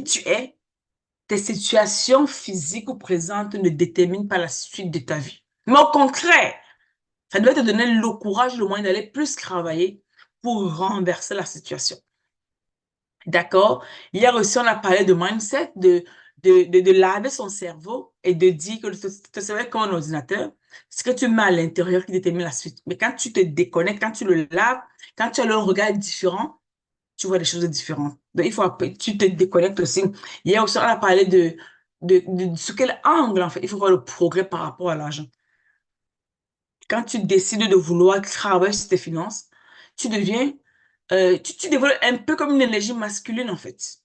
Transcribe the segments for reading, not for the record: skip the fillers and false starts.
tu es, tes situations physiques ou présentes ne déterminent pas la suite de ta vie. Mais au contraire, ça doit te donner le courage, le moyen d'aller plus travailler pour renverser la situation. D'accord? Hier aussi, on a parlé de mindset, de laver son cerveau et de dire que le cerveau est comme un ordinateur. Ce que tu mets à l'intérieur qui détermine la suite. Mais quand tu te déconnectes, quand tu le laves, quand tu as un regard différent, tu vois des choses différentes. Donc, il faut, tu te déconnectes aussi. Hier aussi, on a parlé de sous quel angle, en fait, il faut voir le progrès par rapport à l'argent. Quand tu décides de vouloir travailler sur tes finances, tu deviens, tu développes un peu comme une énergie masculine, en fait.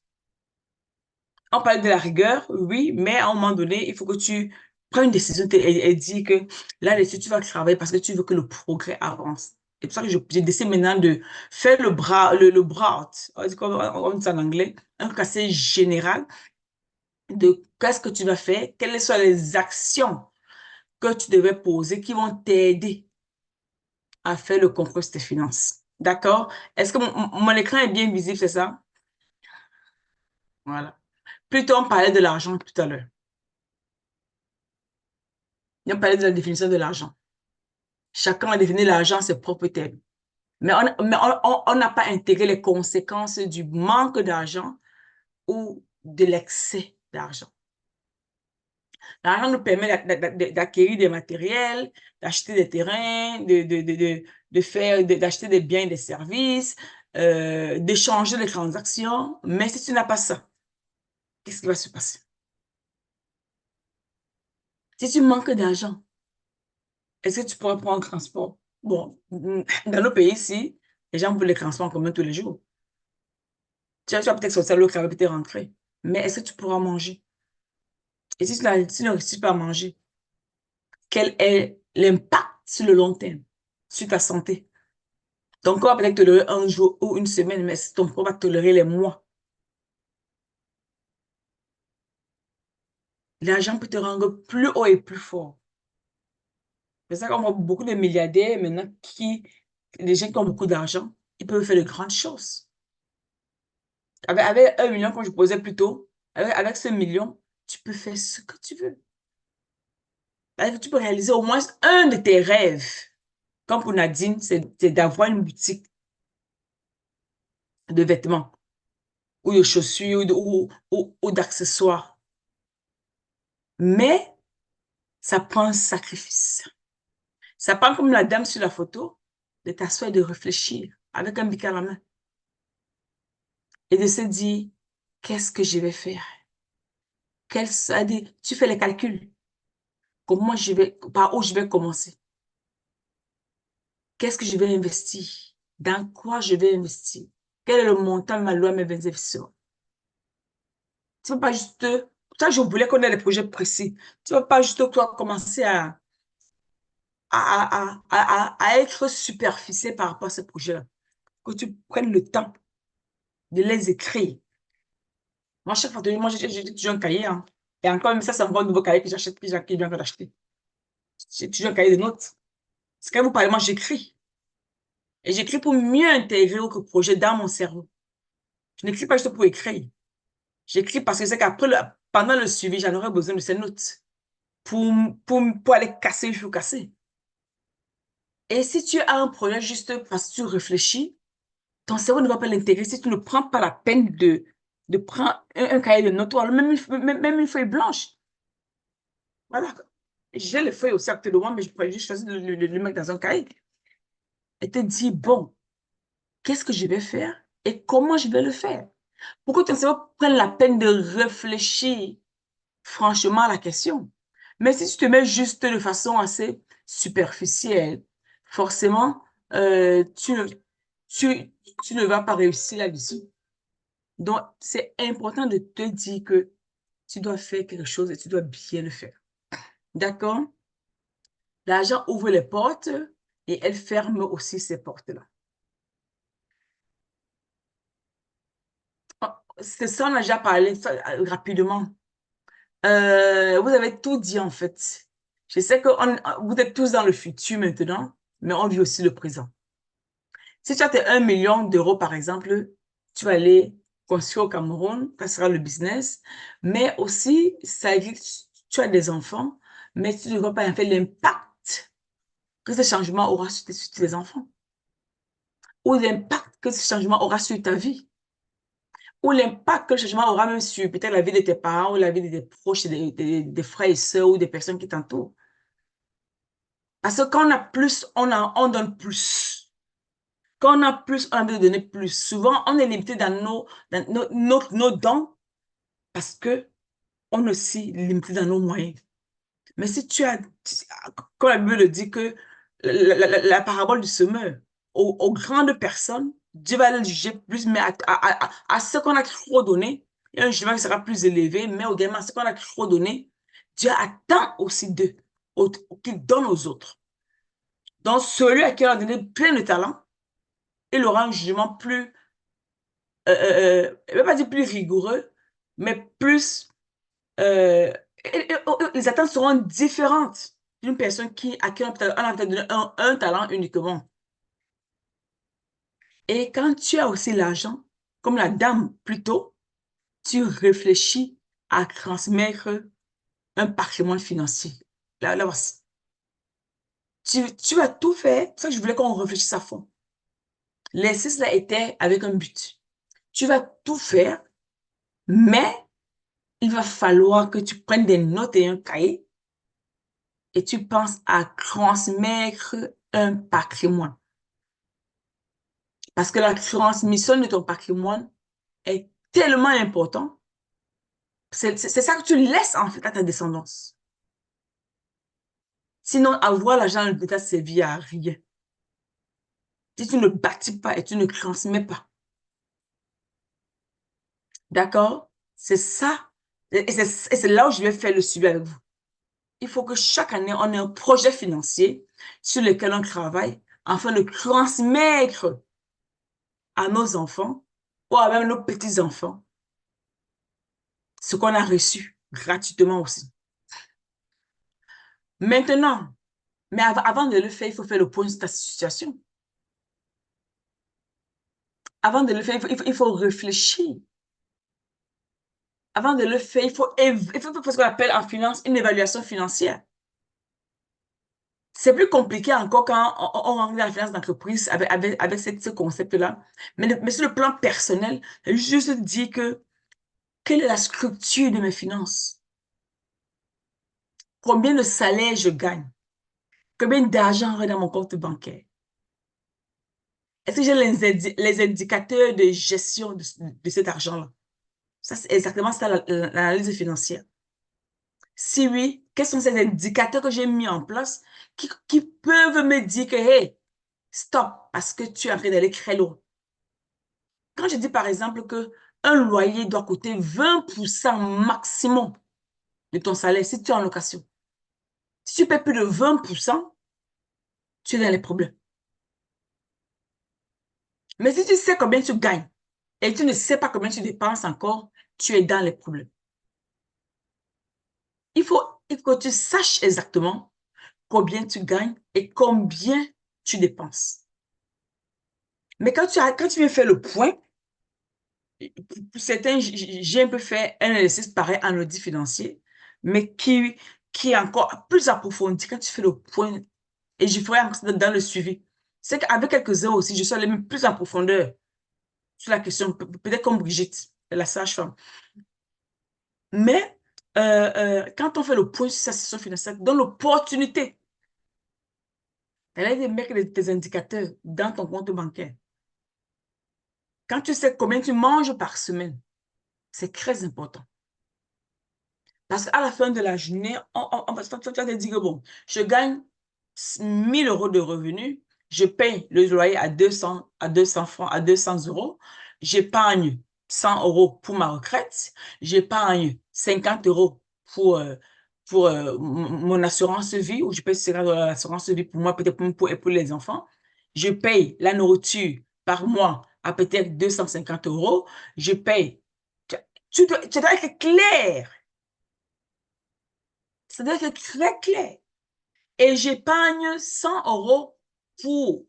On parle de la rigueur, oui, mais à un moment donné, il faut que tu prennes une décision et dis que là-dessus, tu vas travailler parce que tu veux que le progrès avance. C'est pour ça que j'ai décidé maintenant de faire le bras out. On dit ça en anglais, un truc assez général de qu'est-ce que tu vas faire, quelles sont les actions que tu devais poser qui vont t'aider à faire le contrôle de tes finances. D'accord? Est-ce que mon écran est bien visible, c'est ça? Voilà. Plutôt, on parlait de l'argent tout à l'heure. On parlait de la définition de l'argent. Chacun a défini l'argent à ses propres termes. Mais on n'a pas intégré les conséquences du manque d'argent ou de l'excès d'argent. L'argent nous permet d'acquérir des matériels, d'acheter des terrains, d'acheter des biens et des services, d'échanger les transactions. Mais si tu n'as pas ça, qu'est-ce qui va se passer? Si tu manques d'argent, est-ce que tu pourras prendre un transport? Bon, dans nos pays ici, les gens veulent les transports en commun tous les jours. Tu vas peut-être sortir le travail, peut-être rentrer. Mais est-ce que tu pourras manger? Et si tu ne réussis pas à manger, quel est l'impact sur le long terme, sur ta santé? Ton corps va peut-être tolérer un jour ou une semaine, mais ton corps va tolérer les mois. L'argent peut te rendre plus haut et plus fort. C'est ça qu'on voit beaucoup de milliardaires maintenant les gens qui ont beaucoup d'argent, ils peuvent faire de grandes choses. Avec 1 million, comme je posais plus tôt, avec ce million, tu peux faire ce que tu veux. Tu peux réaliser au moins un de tes rêves. Comme pour Nadine, c'est d'avoir une boutique de vêtements ou de chaussures ou d'accessoires. Mais ça prend un sacrifice. Ça prend comme la dame sur la photo, de t'asseoir et de réfléchir avec un bic à la main et de se dire, qu'est-ce que je vais faire? Tu fais les calculs. Par où je vais commencer? Qu'est-ce que je vais investir? Dans quoi je vais investir? Quel est le montant de ma loi mes investissements? Tu ne vas pas juste, ça je voulais qu'on ait des projets précis. Tu ne vas pas juste toi commencer à être superficiel par rapport à ces projets-là. Que tu prennes le temps de les écrire. Moi, chaque fois, moi, j'ai toujours un cahier. Hein. Et encore, ça, c'est encore un nouveau cahier que j'achète, que j'ai viens d'acheter. J'ai toujours un cahier de notes. C'est quand vous parlez, moi, j'écris. Et j'écris pour mieux intégrer le projet dans mon cerveau. Je n'écris pas juste pour écrire. J'écris parce que c'est qu'après, pendant le suivi, j'en aurai besoin de ces notes pour, pour aller casser, il faut casser. Et si tu as un projet juste parce que tu réfléchis, ton cerveau ne va pas l'intégrer si tu ne prends pas la peine de prendre un cahier de notes, ou alors même une feuille blanche. Voilà. J'ai les feuilles aussi actuellement, mais je pourrais juste choisir de le mettre dans un cahier. Et te dire, bon, qu'est-ce que je vais faire et comment je vais le faire? Pour que ton cerveau prenne la peine de réfléchir franchement à la question. Mais si tu te mets juste de façon assez superficielle, forcément, tu, tu ne vas pas réussir là-dessus. Donc, c'est important de te dire que tu dois faire quelque chose et tu dois bien le faire. D'accord? L'argent ouvre les portes et elle ferme aussi ces portes-là. Oh, c'est ça, on a déjà parlé ça, rapidement. Vous avez tout dit en fait. Je sais que vous êtes tous dans le futur maintenant, mais on vit aussi le présent. Si tu as tes 1 million d'euros, par exemple, tu vas aller construire au Cameroun, ça sera le business, mais aussi, ça dit, tu as des enfants, mais tu ne vois pas en fait l'impact que ce changement aura sur tes enfants, ou l'impact que ce changement aura sur ta vie, ou l'impact que le changement aura même sur peut-être la vie de tes parents, ou la vie de tes proches, des frères et sœurs, ou des personnes qui t'entourent. Parce que quand on a plus, on donne plus. Quand on a plus, on a envie de donner plus. Souvent, on est limité dans nos dons parce que on est aussi limité dans nos moyens. Mais si tu as, comme la Bible le dit, que la parabole du semeur, aux grandes personnes, Dieu va les juger plus, mais à ceux qu'on a trop donné, il y a un jugement qui sera plus élevé, mais également à ceux qu'on a trop donné, Dieu attend aussi d'eux, qu'ils donnent aux autres. Donc, celui à qui on a donné plein de talents, il aura un jugement plus, je ne vais pas dire plus rigoureux, mais plus, euh, les attentes seront différentes d'une personne à qui on a peut-être donné un talent uniquement. Et quand tu as aussi l'argent, comme la dame plutôt, tu réfléchis à transmettre un patrimoine financier. Là voici. Tu vas tout faire. C'est ça que je voulais qu'on réfléchisse à fond. L'exercice là était avec un but. Tu vas tout faire, mais il va falloir que tu prennes des notes et un cahier et tu penses à transmettre un patrimoine. Parce que la transmission de ton patrimoine est tellement important. C'est ça que tu laisses en fait à ta descendance. Sinon, avoir l'argent de l'État ne servit à rien. Si tu ne bâtis pas et tu ne transmets pas. D'accord? C'est ça. Et c'est là où je vais faire le suivi avec vous. Il faut que chaque année, on ait un projet financier sur lequel on travaille afin de transmettre à nos enfants ou à même nos petits-enfants ce qu'on a reçu gratuitement aussi. Maintenant, mais avant de le faire, il faut faire le point sur ta situation. Avant de le faire, il faut réfléchir. Avant de le faire, il faut faire ce qu'on appelle en finance une évaluation financière. C'est plus compliqué encore quand on rentre dans la finance d'entreprise avec ce concept-là. Mais sur le plan personnel, juste dire que quelle est la structure de mes finances? Combien de salaire je gagne? Combien d'argent rentre dans mon compte bancaire? Est-ce que j'ai les indicateurs de gestion de cet argent-là? Ça, c'est exactement ça, l'analyse financière. Si oui, quels sont ces indicateurs que j'ai mis en place qui peuvent me dire que, hey, stop, parce que tu es en train d'aller très loin. Quand je dis par exemple que un loyer doit coûter 20% maximum de ton salaire si tu es en location. Si tu paies plus de 20%, tu es dans les problèmes. Mais si tu sais combien tu gagnes et tu ne sais pas combien tu dépenses encore, tu es dans les problèmes. Il faut que tu saches exactement combien tu gagnes et combien tu dépenses. Mais quand tu viens faire le point, pour certains, j'ai un peu fait un exercice pareil en audit financier, mais qui est encore plus approfondi quand tu fais le point, et je ferai dans le suivi. C'est qu'avec quelques heures aussi, je suis allée même plus en profondeur sur la question, peut-être comme Brigitte, la sage-femme. Mais quand on fait le point sur sa situation financière, donne l'opportunité d'aller de mettre tes indicateurs dans ton compte bancaire. Quand tu sais combien tu manges par semaine, c'est très important. Parce qu'à la fin de la journée, tu vas te dire que bon, je gagne 1 000 € de revenus, je paye le loyer à 200 francs, à 200 €, j'épargne 100 € pour ma retraite, j'épargne 50 € pour mon assurance vie, ou je paye 50 € l'assurance vie pour moi, peut-être pour les enfants. Je paye la nourriture par mois à peut-être 250 €. Je paye. Tu dois être clair. Ça doit être très clair. Et j'épargne 100 € pour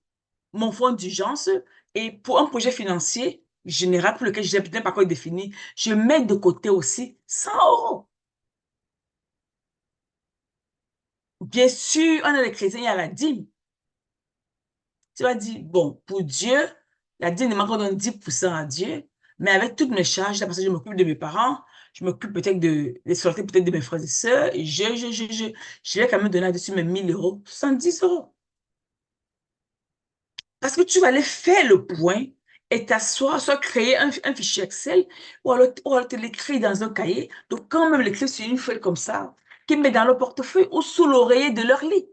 mon fonds d'urgence et pour un projet financier général pour lequel je n'ai pas encore défini, je mets de côté aussi 100 €. Bien sûr, on a les chrétiens, il y a la dîme. Tu vas dire, bon, pour Dieu, la dîme demande qu'on donne 10% à Dieu, mais avec toutes mes charges, là, parce que je m'occupe de mes parents, je m'occupe peut-être des sorties peut-être de mes frères et sœurs, et je vais quand même donner là-dessus mes 1 000 €, 70 €. Parce que tu vas aller faire le point et t'asseoir, soit créer un fichier Excel, ou alors te l'écrire dans un cahier. Donc, quand même l'écrire sur une feuille comme ça, qu'ils mettent dans leur portefeuille ou sous l'oreiller de leur lit.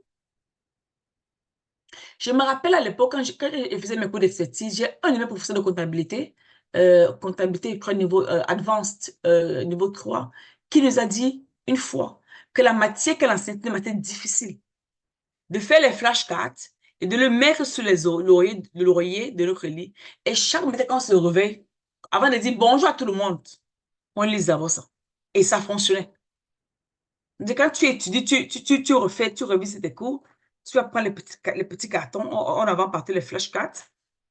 Je me rappelle à l'époque, quand je faisais mes cours d'expertise, j'ai un de mes professeurs de comptabilité, comptabilité, je crois, niveau advanced, niveau 3, qui nous a dit une fois que la matière qu'elle enseignait était une matière difficile. De faire les flashcards et de le mettre sur l'oreiller de notre lit. Et chaque matin, quand on se réveille, avant de dire bonjour à tout le monde, on lise d'abord ça. Et ça fonctionnait. Quand tu étudies, tu refais, tu revises tes cours, tu vas prendre les petits cartons, on avant partir les flashcards,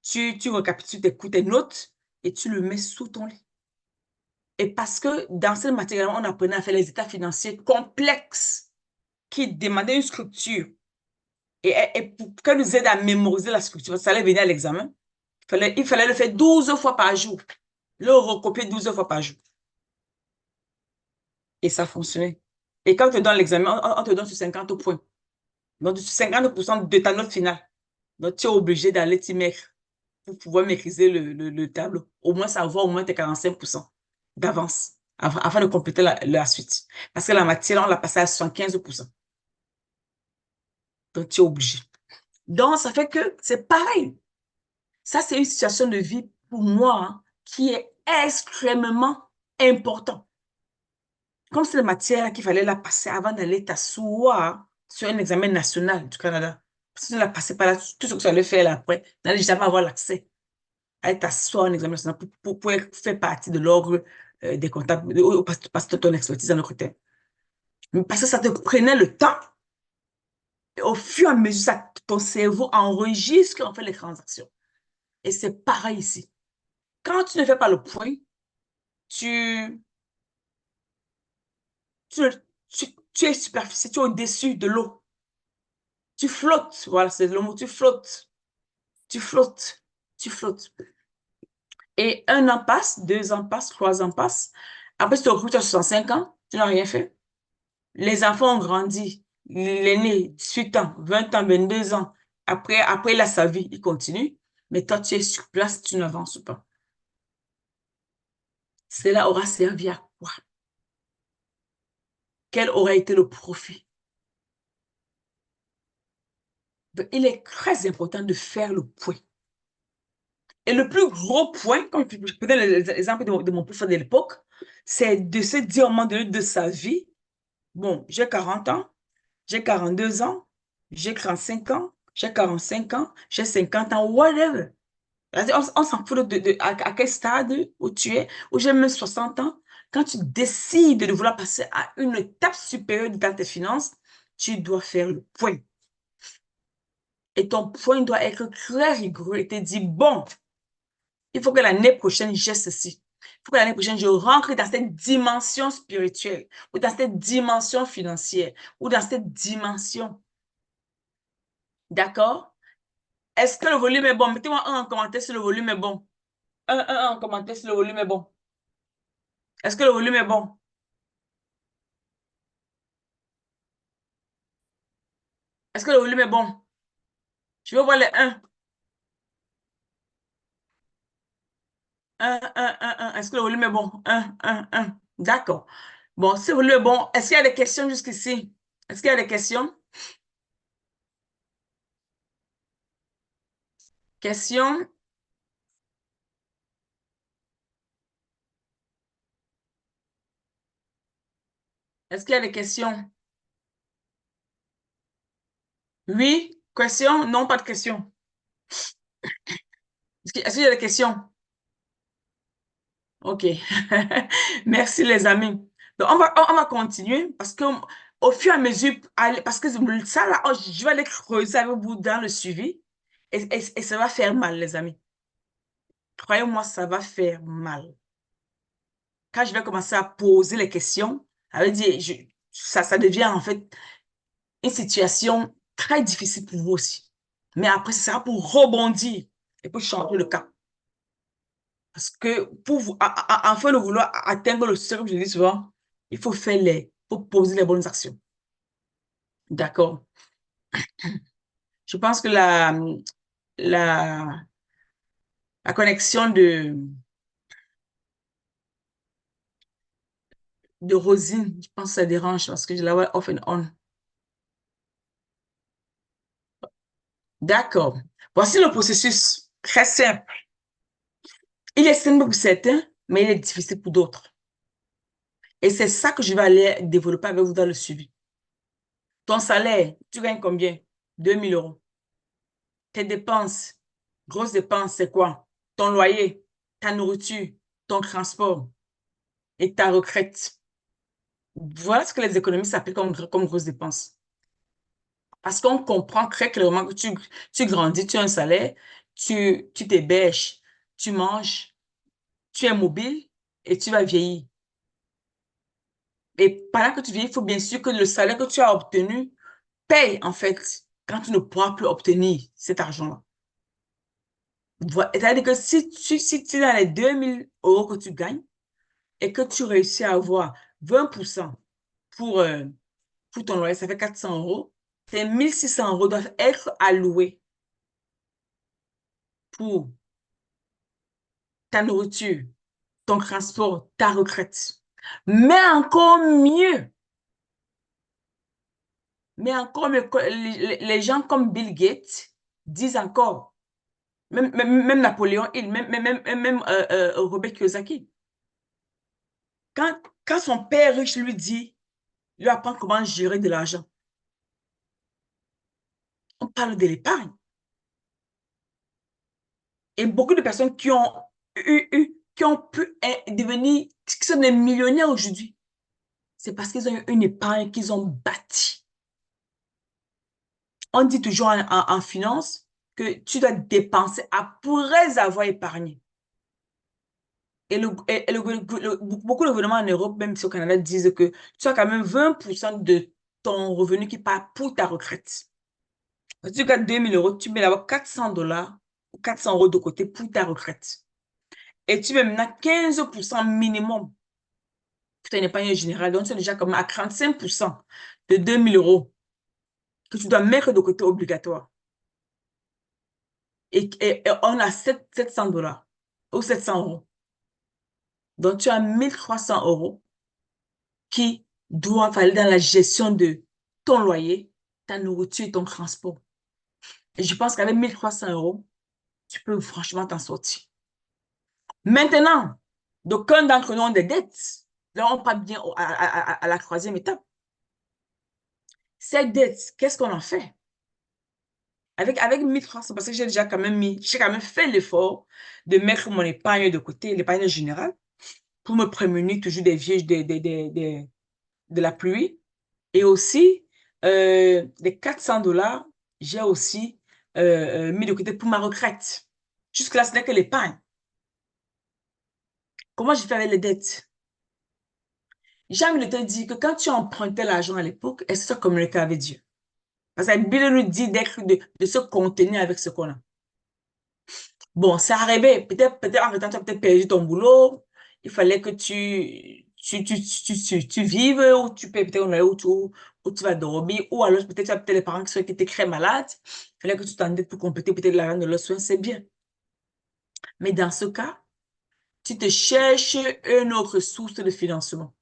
tu récapitules tes cours, tes notes, et tu le mets sous ton lit. Et parce que dans cette matière, on apprenait à faire les états financiers complexes qui demandaient une structure. Et pour qu'elle nous aide à mémoriser la structure, ça allait venir à l'examen, il fallait le faire 12 fois par jour, le recopier 12 fois par jour. Et ça fonctionnait. Et quand on te donne l'examen, on te donne sur 50 points. Donc, 50% de ta note finale. Donc, tu es obligé d'aller t'y mettre pour pouvoir maîtriser le tableau. Au moins, savoir au moins tes 45% d'avance afin de compléter la suite. Parce que la matière, on l'a passée à 75%. Donc, tu es obligé. Donc, ça fait que c'est pareil. Ça, c'est une situation de vie pour moi qui est extrêmement importante. Comme c'est la matière qu'il fallait la passer avant d'aller t'asseoir sur un examen national du Canada. Si tu ne la passais pas là, tout ce que tu allais faire là après, tu n'allais jamais avoir l'accès à aller t'asseoir en examen national pour pouvoir faire partie de l'ordre des comptables, ou passer ton expertise dans notre terme. Parce que ça te prenait le temps. Et au fur et à mesure, ton cerveau enregistre en fait les transactions. Et c'est pareil ici. Quand tu ne fais pas le point, tu, tu, tu es superficiel, tu es au-dessus de l'eau. Tu flottes, voilà, c'est le mot, tu flottes, tu flottes, tu flottes. Et 1 an passe, 2 ans passent, 3 ans passent. Après, tu te retrouves à 65 ans, tu n'as rien fait. Les enfants ont grandi. L'aîné, 18 ans, 20 ans, 22 ans. Après, il a sa vie, il continue. Mais toi, tu es sur place, tu n'avances pas. Cela aura servi à quoi? Quel aurait été le profit? Il est très important de faire le point. Et le plus gros point, comme je prenais l'exemple de mon professeur de l'époque, c'est de se dire au moment donné de sa vie, bon, j'ai 40 ans, j'ai 42 ans, j'ai 35 ans, j'ai 45 ans, j'ai 50 ans, whatever. On s'en fout à quel stade où tu es, où j'ai même 60 ans. Quand tu décides de vouloir passer à une étape supérieure dans tes finances, tu dois faire le point. Et ton point doit être très rigoureux et te dire, bon, il faut que l'année prochaine, j'ai ceci. Il faut que l'année prochaine, je rentre dans cette dimension spirituelle, ou dans cette dimension financière, ou dans cette dimension. D'accord? Est-ce que le volume est bon? Mettez-moi un en commentaire si le volume est bon. Un en commentaire si le volume est bon. Est-ce que le volume est bon? Est-ce que le volume est bon? Je veux voir les 1. 1. Est-ce que le volume est bon? 1. D'accord. Bon, si le volume est bon, est-ce qu'il y a des questions jusqu'ici? Est-ce qu'il y a des questions? Questions? Est-ce qu'il y a des questions? Oui? Question? Non, pas de question. Est-ce qu'il y a des questions? OK. Merci les amis. Donc, on va continuer parce que au fur et à mesure, parce que ça là, je vais aller creuser avec vous dans le suivi et ça va faire mal, les amis. croyez-moi, ça va faire mal. Quand je vais commencer à poser les questions, ça veut dire, ça devient en fait une situation très difficile pour vous aussi. Mais après, ce sera pour rebondir et pour changer le cap. Parce que pour vous, afin de vouloir atteindre le succès, comme je dis souvent, il faut faut poser les bonnes actions. D'accord. Je pense que la, la connexion de Rosine, je pense que ça dérange parce que je la vois off and on. D'accord. Voici le processus très simple. Il est simple pour certains, mais il est difficile pour d'autres. Et c'est ça que je vais aller développer avec vous dans le suivi. Ton salaire, tu gagnes combien? 2 000 euros. Tes dépenses, grosses dépenses, c'est quoi? Ton loyer, ta nourriture, ton transport et ta retraite. Voilà ce que les économistes appellent comme grosses dépenses. Parce qu'on comprend très clairement que tu grandis, tu as un salaire, tu t'héberges, tu manges, tu es mobile et tu vas vieillir. Et pendant que tu vieillis, il faut bien sûr que le salaire que tu as obtenu paye, en fait, quand tu ne pourras plus obtenir cet argent-là. C'est-à-dire que si tu es dans les 2 000 euros que tu gagnes et que tu réussis à avoir 20% pour, euh, pour ton loyer, ça fait 400 euros, tes 1 600 euros doivent être alloués pour ta nourriture, ton transport, ta retraite. Mais encore mieux, les gens comme Bill Gates disent encore, même Napoléon Hill, Robert Kiyosaki, quand son père riche lui apprend comment gérer de l'argent, on parle de l'épargne. Et beaucoup de personnes qui ont pu devenir, qui sont des millionnaires aujourd'hui, c'est parce qu'ils ont eu une épargne qu'ils ont bâtie. On dit toujours en finance que tu dois dépenser après avoir épargné. Beaucoup de gouvernements en Europe, même si au Canada, disent que tu as quand même 20% de ton revenu qui part pour ta retraite. Si tu gagnes 2 000 euros, tu mets d'abord 400 $ ou 400 euros de côté pour ta retraite. Et tu mets maintenant 15% minimum pour ton épargne générale. Donc, tu es déjà comme à 35% de 2 000 euros que tu dois mettre de côté obligatoire. Et on a 700 $ ou 700 euros. Donc, tu as 1 300 € qui doivent aller dans la gestion de ton loyer, ta nourriture et ton transport. Et je pense qu'avec 1 300 €, tu peux franchement t'en sortir. Maintenant, d'aucuns d'entre nous ont des dettes. Là, on parle bien à la troisième étape. Ces dettes, qu'est-ce qu'on en fait? Avec 1 300, parce que j'ai quand même fait l'effort de mettre mon épargne de côté, l'épargne générale, pour me prémunir toujours de la pluie. Et aussi, les 400 $, j'ai aussi mis de côté pour ma retraite. Jusque-là, ce n'est que l'épargne. Comment j'ai fait avec les dettes? J'ai envie de te dire que quand tu empruntais l'argent à l'époque, est-ce que tu as communiqué avec Dieu? Parce que la Bible nous dit de se contenir avec ce qu'on a. Bon, c'est arrivé. Peut-être en temps, tu as peut-être perdu ton boulot. Il fallait que tu vives, ou tu payes peut-être un loyer où tu vas dormir, ou alors peut-être tu as peut-être les parents qui étaient très malades. Il fallait que tu t'endettes pour compléter peut-être l'argent de leurs soins, c'est bien. Mais dans ce cas, tu te cherches une autre source de financement.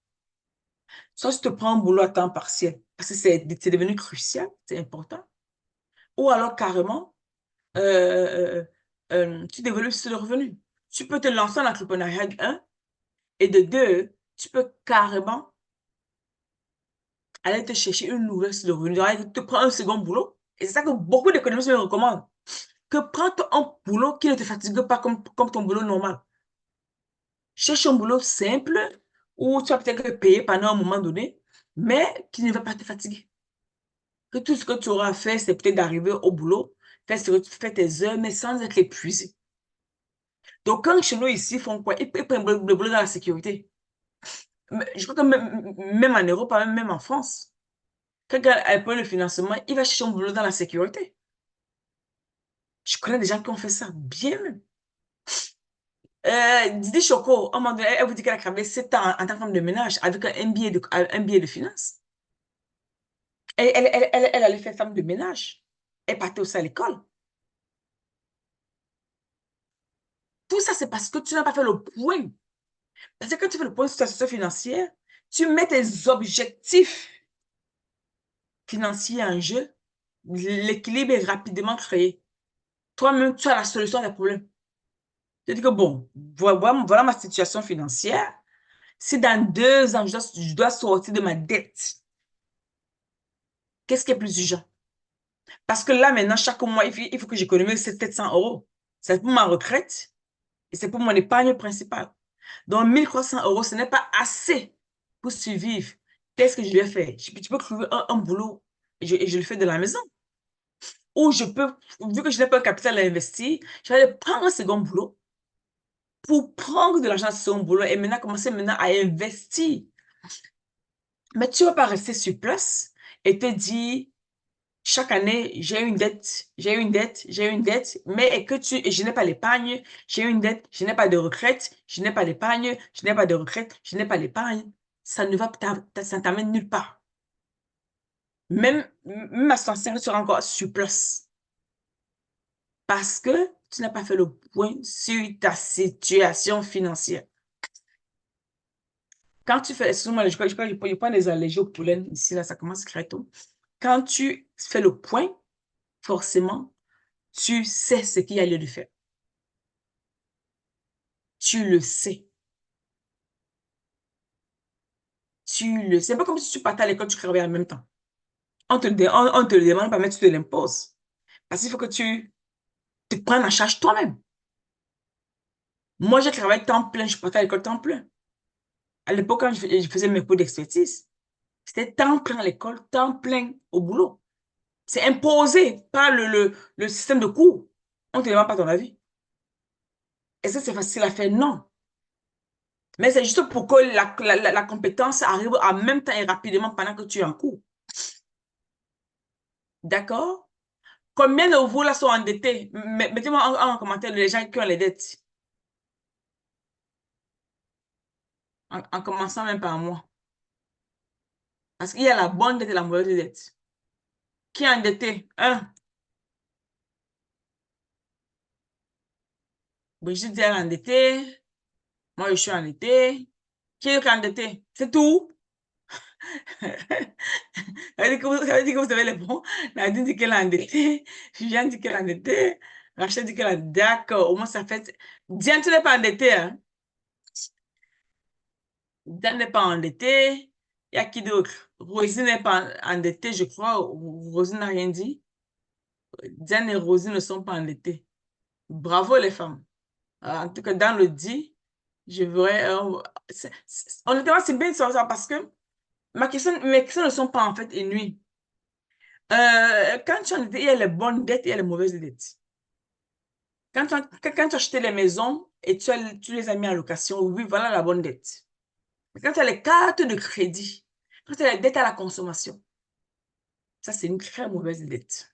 Soit tu te prends un boulot à temps partiel, parce que c'est devenu crucial, c'est important. Ou alors carrément, tu développes ce revenu. Tu peux te lancer en entrepreneuriat, un, et de deux, tu peux carrément aller te chercher une nouvelle source de revenu. Tu te prends un second boulot. Et c'est ça que beaucoup d'économistes me recommandent. Que prends un boulot qui ne te fatigue pas comme ton boulot normal. Cherche un boulot simple où tu vas peut-être payer pendant un moment donné, mais qui ne va pas te fatiguer. Que tout ce que tu auras à faire, c'est peut-être d'arriver au boulot, faire tes heures, mais sans être épuisé. Donc, quand chez nous ici, font quoi? Ils prennent le boulot dans la sécurité. Je crois que même en Europe, même en France, quand elle prend le financement, il va chercher un boulot dans la sécurité. Je connais des gens qui ont fait ça bien même. Didi Choco, à un moment donné, elle vous dit qu'elle a travaillé 7 ans en tant que femme de ménage avec un MBA un MBA de finance. Elle allait faire femme de ménage. Elle partait aussi à l'école. Tout ça, c'est parce que tu n'as pas fait le point. Parce que quand tu fais le point sur ta situation financière, tu mets tes objectifs financiers en jeu, l'équilibre est rapidement créé. Toi-même, tu as la solution à tes problèmes. Tu dis que bon, voilà ma situation financière. Si dans 2 ans, je dois sortir de ma dette, qu'est-ce qui est plus urgent? Parce que là, maintenant, chaque mois, il faut que j'économise 700 euros. C'est pour ma retraite et c'est pour mon épargne principale. Donc, 1 300 euros, ce n'est pas assez pour survivre. Qu'est-ce que je vais faire? Tu peux trouver un boulot et je le fais de la maison. Ou je peux, vu que je n'ai pas un capital à investir, je vais aller prendre un second boulot pour prendre de l'argent à ce second boulot et maintenant commencer maintenant à investir. Mais tu ne vas pas rester sur place et te dire, chaque année, j'ai une dette, j'ai une dette, j'ai une dette, mais je n'ai pas l'épargne, j'ai une dette, je n'ai pas de retraite, je n'ai pas d'épargne, je n'ai pas de retraite, je n'ai pas d'épargne. Ça ne va, ça t'amène nulle part. Même à 65 ans, tu seras encore sur place. Parce que tu n'as pas fait le point sur ta situation financière. Quand tu fais, excuse-moi, je prends des allergies au pollen ici, là, ça commence très tôt. Quand tu fais le point, forcément, tu sais ce qu'il y a lieu de faire. Tu le sais. Tu le sais. C'est pas comme si tu partais à l'école, tu travaillais en même temps. On te le demande pas, mais tu te l'imposes. Parce qu'il faut que tu te prennes en charge toi-même. Moi, j'ai travaillé temps plein, je partais à l'école temps plein. À l'époque, quand je faisais mes cours d'expertise, c'était temps plein à l'école, temps plein au boulot. C'est imposé par le système de cours. On ne te demande pas ton avis. Est-ce que c'est facile à faire? Non. Mais c'est juste pour que la compétence arrive en même temps et rapidement pendant que tu es en cours. D'accord? Combien de vous là sont endettés? Mettez-moi en commentaire les gens qui ont les dettes. En commençant même par moi. Parce qu'il y a la bonne dette et la mauvaise dette. Qui est endetté? Un. Brigitte dit elle est endettée. Moi, je suis endettée. Qui est endetté? C'est tout. Ça veut dire que vous avez les bons. Nadine dit qu'elle est endettée. Viviane dit qu'elle est endettée. Rachel dit qu'elle est d'accord. Au moins, ça fait. Diane, tu n'es pas endetté, hein? Diane n'est pas endettée. Il y a qui d'autre? Rosine n'est pas endettée, je crois. Rosine n'a rien dit. Diane et Rosine ne sont pas endettées. Bravo, les femmes. En tout cas, dans le dit, je verrais. Honnêtement, c'est bien de savoir ça parce que mes questions ne sont pas en fait inouïes. Quand tu as il y a les bonnes dettes et il y a les mauvaises dettes. Quand tu as acheté les maisons et tu les as mis en location, oui, voilà la bonne dette. Mais quand tu as les cartes de crédit, quand tu as les dettes à la consommation, ça, c'est une très mauvaise dette.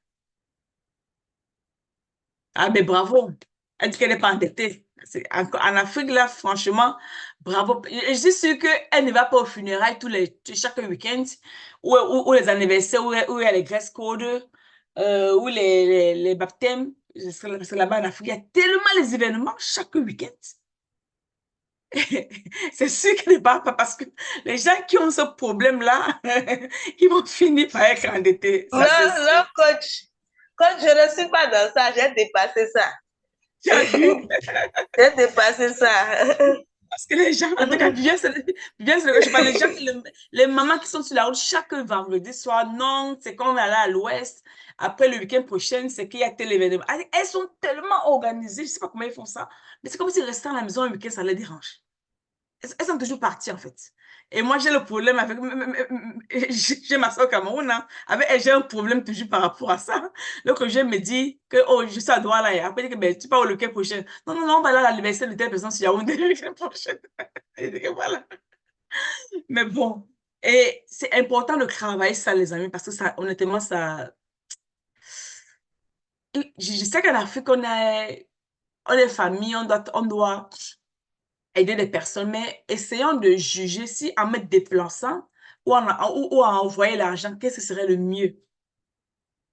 Ah, mais bravo. Elle dit qu'elle n'est pas endettée. En Afrique, là, franchement, bravo. Je suis sûre qu'elle ne va pas aux funérailles chaque week-end, ou les anniversaires, où il y a les dress codes, ou les baptêmes. Parce que là-bas, en Afrique, il y a tellement les événements chaque week-end. C'est sûr qu'elle ne part pas parce que les gens qui ont ce problème-là, ils vont finir par être endettés. Non, Ça, c'est sûr. non, coach. Coach, je ne suis pas dans ça. J'ai dépassé ça. Tu as vu? J'ai dépassé ça. Parce que les gens, en tout cas, Viviane, c'est le que je parle. Les gens, les mamans qui sont sur la route chaque vendredi soir, non, c'est comme aller à l'ouest. Après le week-end prochain, c'est qu'il y a tel événement. Elles sont tellement organisées, je ne sais pas comment elles font ça, mais c'est comme si rester à la maison un week-end, ça les dérange. Elles sont toujours parties, en fait. Et moi, j'ai le problème avec... J'ai ma soeur au Cameroun, hein. Avec elle, j'ai un problème toujours par rapport à ça. Donc, je me dis que, oh, je suis à Douala. Et après, que, ben, tu pars au week-end prochain. Non, non, non, on va aller à l'anniversaire de telle personne sur Yaoundé le week-end prochain. Et voilà. Mais bon. Et c'est important de travailler ça, les amis, parce que ça, honnêtement, ça... Je sais qu'en Afrique, on est famille, on doit aider les personnes, mais essayons de juger si en me déplaçant ou en envoyer l'argent, qu'est-ce que serait le mieux?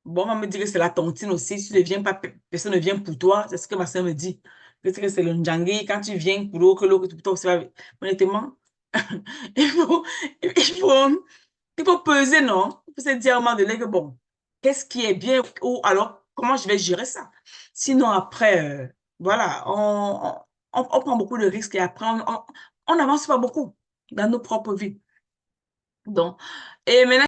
Bon, on va me dire que c'est la tontine aussi. Si tu ne viens pas, personne ne vient pour toi. C'est ce que ma soeur me dit. Que c'est le njangé. Quand tu viens pour l'autre, que l'autre pour toi aussi va. Honnêtement, il faut, il faut, il faut peser, non? Il faut se dire à un moment donné que bon, qu'est-ce qui est bien ou alors comment je vais gérer ça? Sinon, après, voilà, on prend beaucoup de risques et après, on n'avance pas beaucoup dans nos propres vies. Donc, et maintenant,